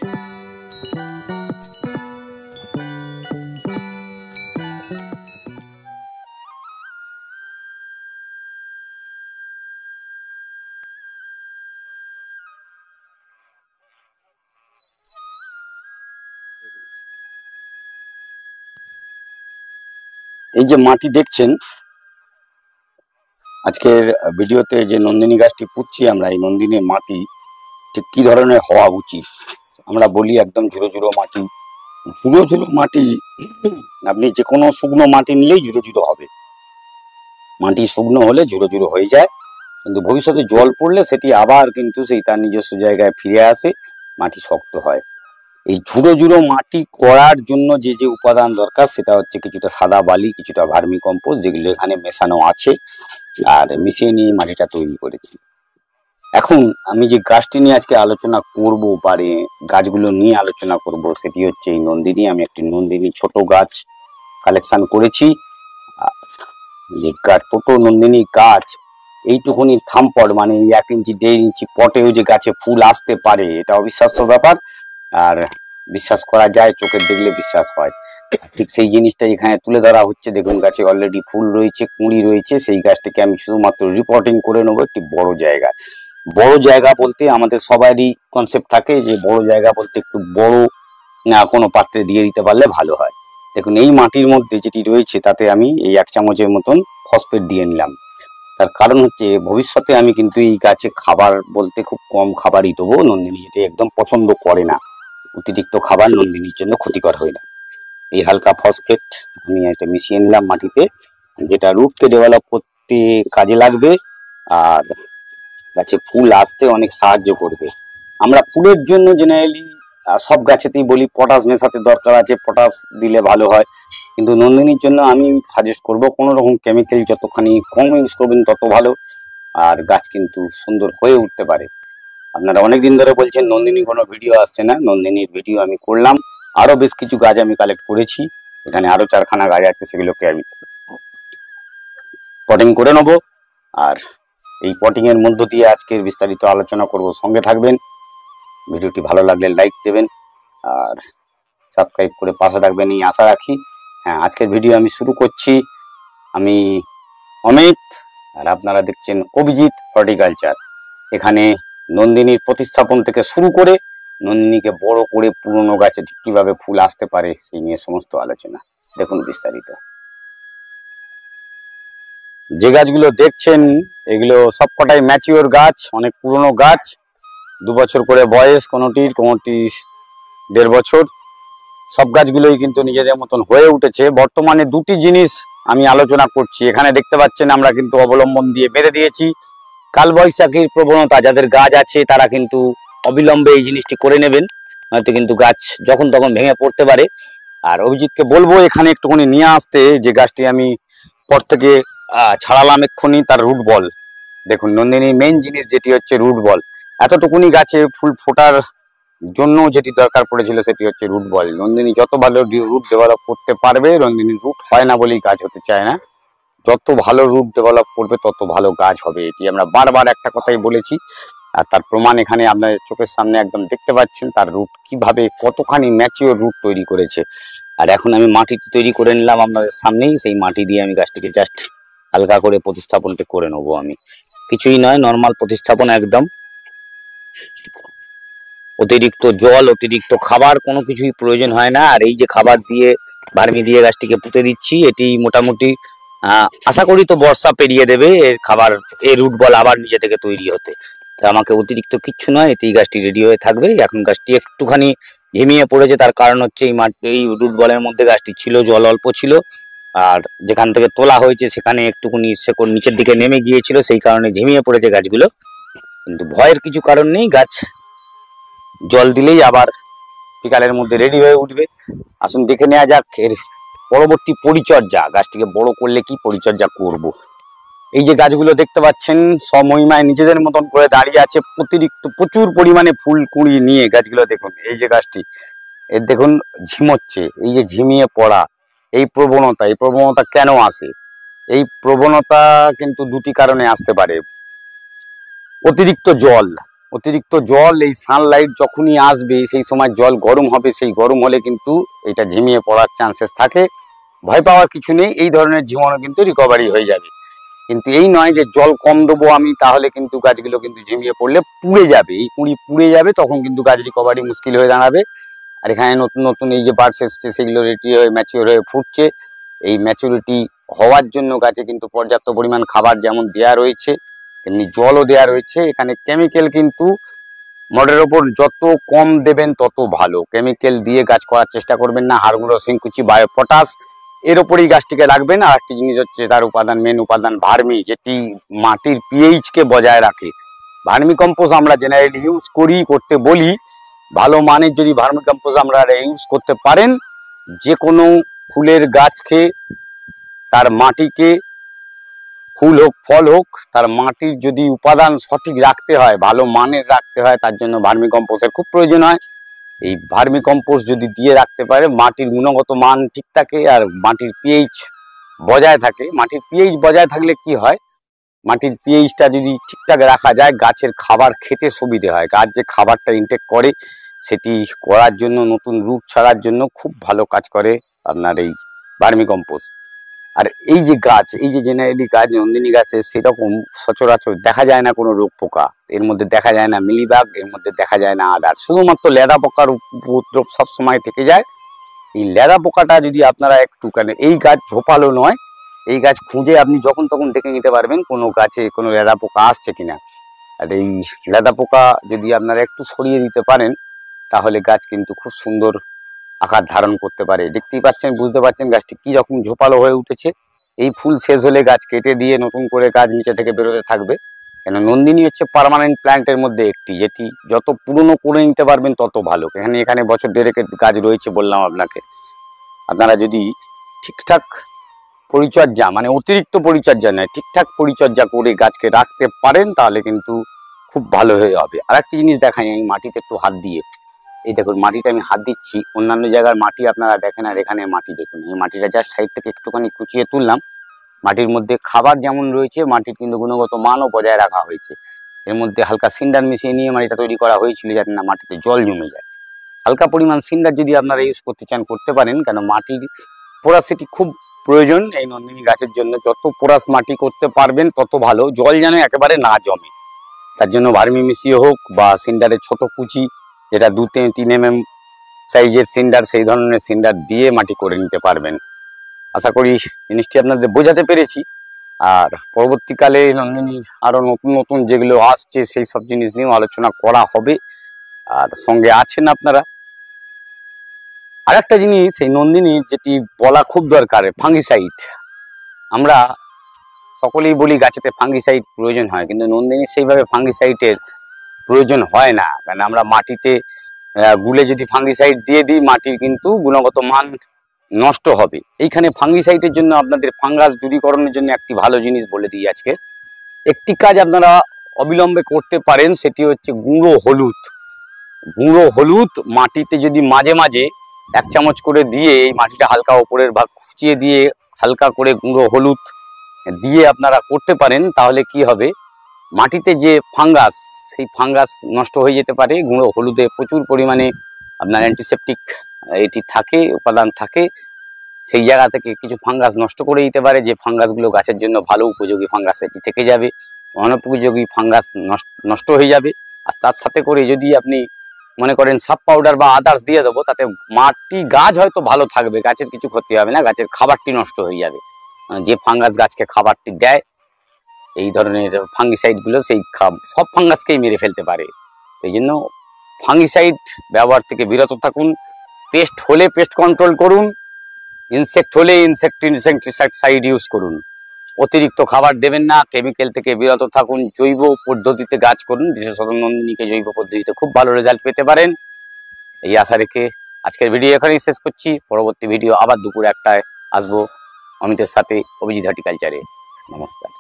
এই যে মাটি দেখছেন আজকের ভিডিওতে, যে নন্দিনী গাছটি পুঁতছি আমরা, এই নন্দিনীর মাটি ঠিক কি ধরনের হওয়া উচিত। আমরা বলি একদম ঝুরো ঝুরো মাটি। ঝুরো ঝুরো মাটি, আপনি যে কোনো শুকনো মাটি নিলেই ঝুরো ঝুরো হবে। মাটি শুকনো হলে ঝুরো ঝুরো হয়ে যায়, কিন্তু ভবিষ্যতে জল পড়লে সেটি আবার কিন্তু সেই তার নিজস্ব জায়গায় ফিরে আসে, মাটি শক্ত হয়। এই ঝুরো ঝুরো মাটি করার জন্য যে যে উপাদান দরকার সেটা হচ্ছে কিছুটা সাদা বালি, কিছুটা ভার্মি কম্পোস্ট, যেগুলো এখানে মেশানো আছে, আর মিশিয়ে নিয়ে মাটিটা তৈরি করেছি। এখন আমি যে গাছটি নিয়ে আজকে আলোচনা করব, পারে গাছগুলো নিয়ে আলোচনা করব, সেটি হচ্ছে এই নন্দিনী। আমি একটি নন্দিনী ছোট গাছ কালেকশন করেছি। যে গাছ, ছোট নন্দিনী গাছ এইটুকুনি থামপট, মানে 1 ইঞ্চি 1.5 ইঞ্চি পটেও যে গাছে ফুল আসতে পারে, এটা অবিশ্বাস্য ব্যাপার। আর বিশ্বাস করা যায়, চোখের দেখলে বিশ্বাস হয়। ঠিক সেই জিনিসটা এখানে তুলে ধরা হচ্ছে। দেখুন গাছে অলরেডি ফুল রয়েছে, কুঁড়ি রয়েছে। সেই গাছটাকে আমি শুধুমাত্র রিপোর্টিং করে নেবো একটি বড় জায়গায়। বড় জায়গা বলতে আমাদের সবারই কনসেপ্ট থাকে যে বড় জায়গা বলতে একটু বড় না কোনো পাত্রে দিয়ে দিতে পারলে ভালো হয়। দেখুন এই মাটির মধ্যে যেটি রয়েছে তাতে আমি এই 1 চামচের মতন ফসফেট দিয়ে নিলাম। তার কারণ হচ্ছে ভবিষ্যতে আমি কিন্তু এই গাছে খাবার বলতে খুব কম খাবারই দেবো। নন্দিনী যেটি একদম পছন্দ করে না, অতিরিক্ত খাবার নন্দিনীর জন্য ক্ষতিকর হয় না। এই হালকা ফসফেট আমি এটা মিশিয়ে নিলাম মাটিতে, যেটা রুটকে ডেভেলপ করতে কাজে লাগবে আর গাছে ফুল আসতে অনেক সাহায্য করবে। আমরা ফুলের জন্য জেনারেলি সব গাছেতেই বলি পটাশ মেশাতে দরকার আছে, পটাশ দিলে ভালো হয়। কিন্তু নন্দিনীর জন্য আমি সাজেস্ট করব কোনো রকম কেমিক্যাল যতখানি কম ইউজ করবেন তত ভালো, আর গাছ কিন্তু সুন্দর হয়ে উঠতে পারে। আপনারা অনেকদিন ধরে বলছেন নন্দিনী কোনো ভিডিও আসছে না। নন্দিনীর ভিডিও আমি করলাম, আরো বেশ কিছু গাছ আমি কালেক্ট করেছি। এখানে আরো 4খানা গাছ আছে, সেগুলোকে আমি পটিং করে নেব। আর এই পটিং এর মধ্য দিয়ে আজকের বিস্তারিত আলোচনা করব। সঙ্গে থাকবেন। ভিডিওটি ভালো লাগলে লাইক দেবেন আর সাবস্ক্রাইব করে পাশে থাকবেন এই আশা রাখি। হ্যাঁ, আজকের ভিডিও আমি শুরু করছি। আমি অমিত, আর আপনারা দেখছেন অভিজিৎ হর্টিকালচার। এখানে নন্দিনীর প্রতিস্থাপন থেকে শুরু করে নন্দিনীকে বড় করে পুরনো গাছে ঠিক কিভাবে ফুল আসতে পারে সেই নিয়ে সমস্ত আলোচনা। দেখুন বিস্তারিত। যে গাছগুলো দেখছেন এগুলো সবকটাই ম্যাচিওর গাছ, অনেক পুরনো গাছ। 2 বছর করে বয়স কোনোটির 1.5 বছর। সব গাছগুলোই কিন্তু নিজেদের মতন হয়ে উঠেছে। বর্তমানে 2টি জিনিস আমি আলোচনা করছি। এখানে দেখতে পাচ্ছেন আমরা কিন্তু অবলম্বন দিয়ে বেঁধে দিয়েছি। কালবৈশাখীর প্রবণতা যাদের গাছ আছে তারা কিন্তু অবিলম্বে এই জিনিসটি করে নেবেন, হয়তো কিন্তু গাছ যখন তখন ভেঙে পড়তে পারে। আর অভিজিৎকে বলবো এখানে একটুখানি নিয়ে আসতে, যে গাছটি আমি পর থেকে ছাড়ালাম এক্ষুনি, তার রুট বল। দেখুন নন্দিনীর মেইন জিনিস যেটি হচ্ছে রুট বল। এতটুকুনি গাছে ফুল ফোটার জন্য যেটি দরকার পড়েছিল সেটি হচ্ছে রুট বল। নন্দিনী যত ভালো রুট ডেভেলপ করতে পারবে, নন্দিনীর রুট হয় না বলেই গাছ হতে চায় না, যত ভালো রুট ডেভেলপ করবে তত ভালো গাছ হবে। এটি আমরা বারবার একটা কথাই বলেছি, আর তার প্রমাণ এখানে আপনার চোখের সামনে একদম দেখতে পাচ্ছেন তার রুট কিভাবে কতখানি ম্যাচিওর রুট তৈরি করেছে। আর এখন আমি মাটিটি তৈরি করে নিলাম আপনাদের সামনেই। সেই মাটি দিয়ে আমি গাছটিকে জাস্ট হালকা করে প্রতিস্থাপনটা করে নেবো। আমি কিছুই নয়, নর্মাল প্রতিস্থাপন একদম। অতিরিক্ত জল, অতিরিক্ত খাবার কোনো কিছুই প্রয়োজন হয় না। আর এই যে খাবার দিয়ে ভার্মি দিয়ে গাছটিকে পুঁতে দিচ্ছি, এটি মোটামুটি আশা করি তো বর্ষা পেরিয়ে দেবে এর খাবার, এর রুট বল আবার নিজে থেকে তৈরি হতে। তা আমাকে অতিরিক্ত কিচ্ছু নয়, এতেই গাছটি রেডি হয়ে থাকবে। এখন গাছটি একটুখানি ঝিমিয়ে পড়েছে, তার কারণ হচ্ছে এই রুট বলের মধ্যে গাছটি ছিল, জল অল্প ছিল, আর যেখান থেকে তোলা হয়েছে সেখানে একটুখানি শেকড় নিচের দিকে নেমে গিয়েছিল, সেই কারণে ঝিমিয়ে পড়েছে গাছগুলো। কিন্তু ভয়ের কিছু কারণ নেই, গাছ জল দিলেই আবার বিকালের মধ্যে রেডি হয়ে উঠবে। আসুন দেখে নেওয়া যাক এর পরবর্তী পরিচর্যা। গাছটিকে বড় করলে কি পরিচর্যা করব। এই যে গাছগুলো দেখতে পাচ্ছেন স্বমহিমায় নিজেদের মতন করে দাঁড়িয়ে আছে, অতিরিক্ত প্রচুর পরিমাণে ফুল কুঁড়ি নিয়ে গাছগুলো দেখুন। এই যে গাছটি এর দেখুন ঝিমোচ্ছে, এই যে ঝিমিয়ে পড়া, এই প্রবণতা কেন আসে? এই প্রবণতা কিন্তু 2টি কারণে আসতে পারে। অতিরিক্ত জল, অতিরিক্ত জল, এই সানলাইট যখনই আসবে সেই সময় জল গরম হবে, সেই গরম হলে কিন্তু এটা ঝিমিয়ে পড়ার চান্সেস থাকে। ভয় পাওয়ার কিছু নেই, এই ধরনের জীবাণু কিন্তু রিকভারি হয়ে যাবে। কিন্তু এই নয় যে জল কম দেবো আমি, তাহলে কিন্তু গাছগুলো কিন্তু ঝিমিয়ে পড়লে পুড়ে যাবে, এই কুঁড়ি পুড়ে যাবে, তখন কিন্তু গাছ রিকভারি মুশকিল হয়ে দাঁড়াবে। আর এখানে নতুন নতুন এই যে বার্ডস এসছে, সেগুলো রেডি হয়ে ম্যাচিওর হয়ে ফুটছে। এই ম্যাচুরিটি হওয়ার জন্য গাছে কিন্তু পর্যাপ্ত পরিমাণ খাবার যেমন দেওয়া রয়েছে, তেমনি জলও দেওয়া রয়েছে। এখানে কেমিক্যাল কিন্তু মডের ওপর যত কম দেবেন তত ভালো। কেমিক্যাল দিয়ে গাছ করার চেষ্টা করবেন না। হাড়গুঁড়ো, সিংকুচি, বায়ো পটাশ এর ওপরেই গাছটিকে রাখবেন। আর একটি জিনিস হচ্ছে তার উপাদান, মেন উপাদান ভার্মি, যেটি মাটির পিএইচকে বজায় রাখে। ভার্মি কম্পোস্ট আমরা জেনারেলি ইউজ করি, করতে বলি। ভালো মানের যদি ভার্মি কম্পোস্ট আমরা ইউজ করতে পারেন, যে কোনো ফুলের গাছকে, তার মাটিকে, ফুল হোক ফল হোক, তার মাটির যদি উপাদান সঠিক রাখতে হয়, ভালো মানের রাখতে হয়, তার জন্য ভার্মি কম্পোস্টের খুব প্রয়োজন হয়। এই ভার্মি কম্পোস্ট যদি দিয়ে রাখতে পারে, মাটির গুণগত মান ঠিক থাকে আর মাটির পিএইচ বজায় থাকে। মাটির পিএইচ বজায় থাকলে কি হয়, মাটির পিএইচটা যদি ঠিকঠাক রাখা যায়, গাছের খাবার খেতে সুবিধে হয়। গাছ যে খাবারটা ইনটেক করে, সেটি করার জন্য, নতুন রুট ছাড়ার জন্য খুব ভালো কাজ করে আপনার এই ভার্মি কম্পোস্ট। আর এই যে গাছ, এই যে জেনারেলি গাছ, নন্দিনী গাছে সেরকম সচরাচর দেখা যায় না কোনো রোগ পোকা, এর মধ্যে দেখা যায় না মিলিবাগ, এর মধ্যে দেখা যায় না আদার, শুধুমাত্র লেদা পোকার উপদ্রব সবসময় থেকে যায়। এই লেদা পোকাটা যদি আপনারা একটু, কেন এই গাছ ঝোপালো নয়, এই গাছ খুঁজে আপনি যখন তখন দেখে নিতে পারবেন কোনো গাছে কোনো লেদা পোকা আসছে কিনা। আর এই লেদা পোকা যদি আপনারা একটু সরিয়ে দিতে পারেন, তাহলে গাছ কিন্তু খুব সুন্দর আকার ধারণ করতে পারে। দেখতেই পাচ্ছেন, বুঝতে পারছেন গাছটি কি রকম ঝোপালো হয়ে উঠেছে। এই ফুল শেষ হলে গাছ কেটে দিয়ে নতুন করে গাছ নিচে থেকে বেরোতে থাকবে। কেন নন্দিনী হচ্ছে পার্মানেন্ট প্ল্যান্টের মধ্যে একটি, যেটি যত পুরনো করে নিতে পারবেন তত ভালো। এখানে বছর দেড়েকের গাছ রয়েছে বললাম আপনাকে। আপনারা যদি ঠিকঠাক পরিচর্যা, মানে অতিরিক্ত পরিচর্যা নয়, ঠিকঠাক পরিচর্যা করে গাছকে রাখতে পারেন, তাহলে কিন্তু খুব ভালো হয়ে হবে। আর একটি জিনিস দেখাই, আমি মাটিতে একটু হাত দিয়ে, এই দেখুন মাটিতে আমি হাত দিচ্ছি। অন্যান্য জায়গার মাটি আপনারা দেখেন, আর এখানে মাটি দেখুন। এই মাটিটা জাস্ট সাইড থেকে একটুখানি কুচিয়ে তুললাম। মাটির মধ্যে খাবার যেমন রয়েছে, মাটির কিন্তু গুণগত মানও বজায় রাখা হয়েছে। এর মধ্যে হালকা সিন্ডার মিশিয়ে নিয়ে মাটিটা তৈরি করা হয়েছিল, যাতে না মাটিতে জল জমে যায়। হালকা পরিমাণ সিন্ডার যদি আপনারা ইউজ করতে চান করতে পারেন, কেন মাটির পোরাসিটি খুব প্রয়োজন এই নন্দিনী গাছের জন্য। যত পোরাস মাটি করতে পারবেন তত ভালো, জল যেন একেবারে না জমে। তার জন্য ভার্মি মিশিয়ে হোক বা সিন্ডারের ছোট কুচি, যেটা 2-3 mm সাইজের সিন্ডার, সেই ধরনের সিন্ডার দিয়ে মাটি করে নিতে পারবেন। আশা করি জিনিসটি আপনাদের বোঝাতে পেরেছি। আর পরবর্তীকালে নন্দিনীর আরো নতুন নতুন যেগুলো আসছে, সেই সব জিনিস নিয়েও আলোচনা করা হবে। আর সঙ্গে আছেন আপনারা। আর একটা জিনিস এই নন্দিনীর যেটি বলা খুব দরকার, ফাঙ্গিসাইড। আমরা সকলেই বলি গাছেতে ফাঙ্গিসাইড প্রয়োজন হয়, কিন্তু নন্দিনীর সেইভাবে ফাঙ্গিসাইডের প্রয়োজন হয় না। কারণ আমরা মাটিতে গুলে যদি ফাঙ্গিসাইড দিয়ে দিই, মাটির কিন্তু গুণগত মান নষ্ট হবে। এইখানে ফাঙ্গিসাইডের জন্য আপনাদের ফাঙ্গাস দূরীকরণের জন্য একটি ভালো জিনিস বলে দিই আজকে। একটি কাজ আপনারা অবিলম্বে করতে পারেন, সেটি হচ্ছে গুঁড়ো হলুদ। গুঁড়ো হলুদ মাটিতে যদি মাঝে মাঝে 1 চামচ করে দিয়ে, এই মাটিটা হালকা ওপরের ভাগ খুঁচিয়ে দিয়ে হালকা করে গুঁড়ো হলুদ দিয়ে আপনারা করতে পারেন, তাহলে কি হবে, মাটিতে যে ফাঙ্গাস, সেই ফাঙ্গাস নষ্ট হয়ে যেতে পারে। গুঁড়ো হলুদে প্রচুর পরিমাণে আপনার অ্যান্টিসেপটিক এটি থাকে, উপাদান থাকে। সেই জায়গা থেকে কিছু ফাঙ্গাস নষ্ট করে দিতে পারে। যে ফাঙ্গাসগুলো গাছের জন্য ভালো উপযোগী ফাঙ্গাস, সেটি থেকে যাবে। অনুপযোগী ফাঙ্গাস নষ্ট হয়ে যাবে। আর তার সাথে করে যদি আপনি মনে করেন সাব পাউডার বা আদার্স দিয়ে দেবো, তাতে মাটি, গাছ হয়তো ভালো থাকবে, গাছের কিছু ক্ষতি হবে না, গাছের খাবারটি নষ্ট হয়ে যাবে। যে ফাঙ্গাস গাছকে খাবারটি দেয়, এই ধরনের ফাঙ্গিসাইডগুলো সেই সব ফাঙ্গাসকেই মেরে ফেলতে পারে। এই জন্য ফাঙ্গিসাইড ব্যবহার থেকে বিরত থাকুন। পেস্ট হলে পেস্ট কন্ট্রোল করুন, ইনসেক্ট হলে ইনসেক্টিসাইড ইউজ করুন। অতিরিক্ত খাবার দেবেন না, কেমিক্যাল থেকে বিরত থাকুন, জৈব পদ্ধতিতে গাছ করুন। বিশেষত নন্দিনীকে জৈব পদ্ধতিতে খুব ভালো রেজাল্ট পেতে পারেন, এই আশা রেখে আজকের ভিডিও এখানেই শেষ করছি। পরবর্তী ভিডিও আবার দুপুর 1টায় আসবো অমিতের সাথে, অভিজিৎ হর্টিকালচারে। নমস্কার।